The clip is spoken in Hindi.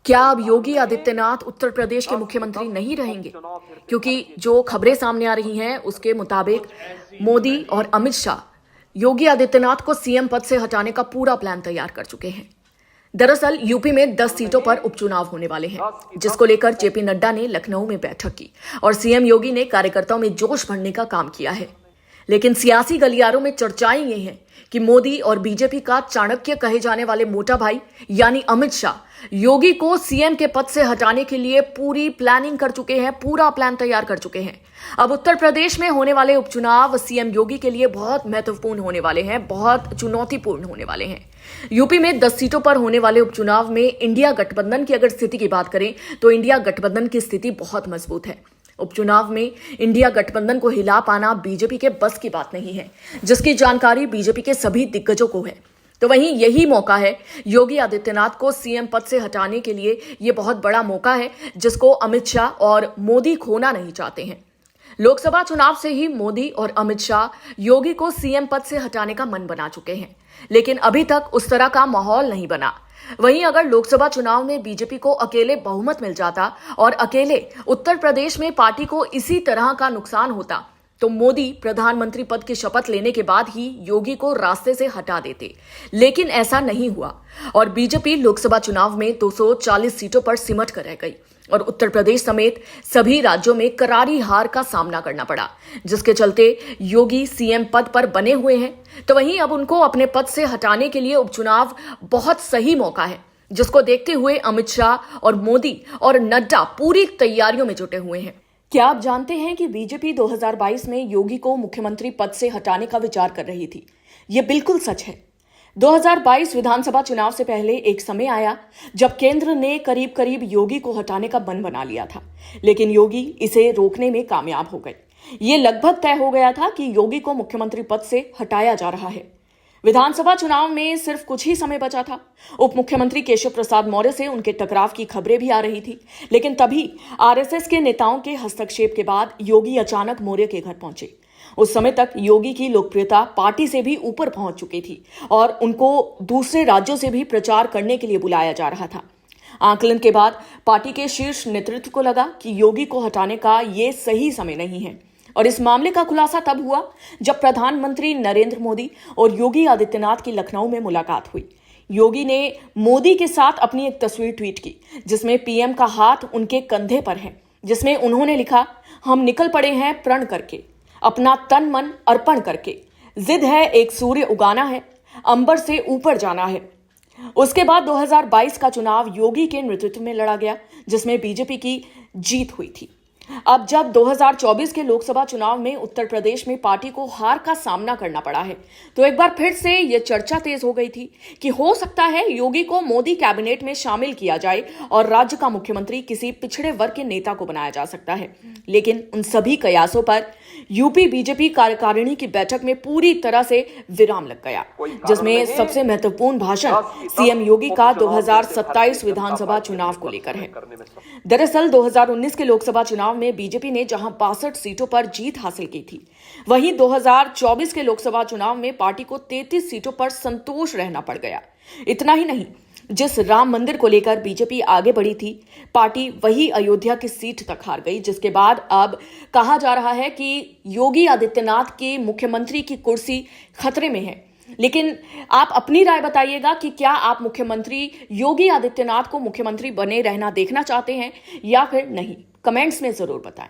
क्या अब योगी आदित्यनाथ उत्तर प्रदेश के मुख्यमंत्री नहीं रहेंगे? क्योंकि जो खबरें सामने आ रही हैं उसके मुताबिक मोदी और अमित शाह योगी आदित्यनाथ को सीएम पद से हटाने का पूरा प्लान तैयार कर चुके हैं। दरअसल यूपी में 10 सीटों पर उपचुनाव होने वाले हैं, जिसको लेकर जेपी नड्डा ने लखनऊ में बैठक की और सीएम योगी ने कार्यकर्ताओं में जोश भरने का काम किया है। लेकिन सियासी गलियारों में चर्चाएं ये हैं कि मोदी और बीजेपी का चाणक्य कहे जाने वाले मोटा भाई यानी अमित शाह योगी को सीएम के पद से हटाने के लिए पूरी प्लानिंग कर चुके हैं, पूरा प्लान तैयार कर चुके हैं। अब उत्तर प्रदेश में होने वाले उपचुनाव सीएम योगी के लिए बहुत महत्वपूर्ण होने वाले हैं, बहुत चुनौतीपूर्ण होने वाले हैं। यूपी में 10 सीटों पर होने वाले उपचुनाव में इंडिया गठबंधन की अगर स्थिति की बात करें तो इंडिया गठबंधन की स्थिति बहुत मजबूत है। उपचुनाव में इंडिया गठबंधन को हिला पाना बीजेपी के बस की बात नहीं है, जिसकी जानकारी बीजेपी के सभी दिग्गजों को है। तो वहीं यही मौका है योगी आदित्यनाथ को सीएम पद से हटाने के लिए। यह बहुत बड़ा मौका है जिसको अमित शाह और मोदी खोना नहीं चाहते हैं। लोकसभा चुनाव से ही मोदी और अमित शाह योगी को सीएम पद से हटाने का मन बना चुके हैं, लेकिन अभी तक उस तरह का माहौल नहीं बना। वहीं अगर लोकसभा चुनाव में बीजेपी को अकेले बहुमत मिल जाता और अकेले उत्तर प्रदेश में पार्टी को इसी तरह का नुकसान होता तो मोदी प्रधानमंत्री पद की शपथ लेने के बाद ही योगी को रास्ते से हटा देते। लेकिन ऐसा नहीं हुआ और बीजेपी लोकसभा चुनाव में 240 सीटों पर सिमट कर रह गई और उत्तर प्रदेश समेत सभी राज्यों में करारी हार का सामना करना पड़ा, जिसके चलते योगी सीएम पद पर बने हुए हैं। तो वहीं अब उनको अपने पद से हटाने के लिए उपचुनाव बहुत सही मौका है, जिसको देखते हुए अमित शाह और मोदी और नड्डा पूरी तैयारियों में जुटे हुए हैं। क्या आप जानते हैं कि बीजेपी 2022 में योगी को मुख्यमंत्री पद से हटाने का विचार कर रही थी? यह बिल्कुल सच है। 2022 विधानसभा चुनाव से पहले एक समय आया जब केंद्र ने करीब करीब योगी को हटाने का मन बना लिया था, लेकिन योगी इसे रोकने में कामयाब हो गए। ये लगभग तय हो गया था कि योगी को मुख्यमंत्री पद से हटाया जा रहा है। विधानसभा चुनाव में सिर्फ कुछ ही समय बचा था। उप मुख्यमंत्री केशव प्रसाद मौर्य से उनके टकराव की खबरें भी आ रही थी, लेकिन तभी आरएसएस के नेताओं के हस्तक्षेप के बाद योगी अचानक मौर्य के घर पहुंचे। उस समय तक योगी की लोकप्रियता पार्टी से भी ऊपर पहुंच चुकी थी और उनको दूसरे राज्यों से भी प्रचार करने के लिए बुलाया जा रहा था। आकलन के बाद पार्टी के शीर्ष नेतृत्व को लगा कि योगी को हटाने का ये सही समय नहीं है और इस मामले का खुलासा तब हुआ जब प्रधानमंत्री नरेंद्र मोदी और योगी आदित्यनाथ की लखनऊ में मुलाकात हुई। योगी ने मोदी के साथ अपनी एक तस्वीर ट्वीट की जिसमें पीएम का हाथ उनके कंधे पर है, जिसमें उन्होंने लिखा, हम निकल पड़े हैं प्रण करके, अपना तन मन अर्पण करके, जिद है एक सूर्य उगाना है, अंबर से ऊपर जाना है। उसके बाद 2022 का चुनाव योगी के नेतृत्व में लड़ा गया, जिसमें बीजेपी की जीत हुई थी। अब जब 2024 के लोकसभा चुनाव में उत्तर प्रदेश में पार्टी को हार का सामना करना पड़ा है, तो एक बार फिर से यह चर्चा तेज हो गई थी कि हो सकता है योगी को मोदी कैबिनेट में शामिल किया जाए और राज्य का मुख्यमंत्री किसी पिछड़े वर्ग के नेता को बनाया जा सकता है। लेकिन उन सभी कयासों पर यूपी बीजेपी कार्यकारिणी की बैठक में पूरी तरह से विराम लग गया, जिसमें सबसे महत्वपूर्ण भाषण सीएम योगी का 2027 विधानसभा चुनाव को लेकर है। दरअसल 2019 के लोकसभा चुनाव में बीजेपी ने जहां 62 सीटों पर जीत हासिल की थी, वहीं 2024 के लोकसभा चुनाव में पार्टी को 33 सीटों पर संतोष रहना पड़ गया। इतना ही नहीं, जिस राम मंदिर को लेकर बीजेपी आगे बढ़ी थी, पार्टी वही अयोध्या की सीट तक हार गई, जिसके बाद अब कहा जा रहा है कि योगी आदित्यनाथ की मुख्यमंत्री की कुर्सी खतरे में है। लेकिन आप अपनी राय बताइएगा कि क्या आप मुख्यमंत्री योगी आदित्यनाथ को मुख्यमंत्री बने रहना देखना चाहते हैं या फिर नहीं? कमेंट्स में जरूर बताएं।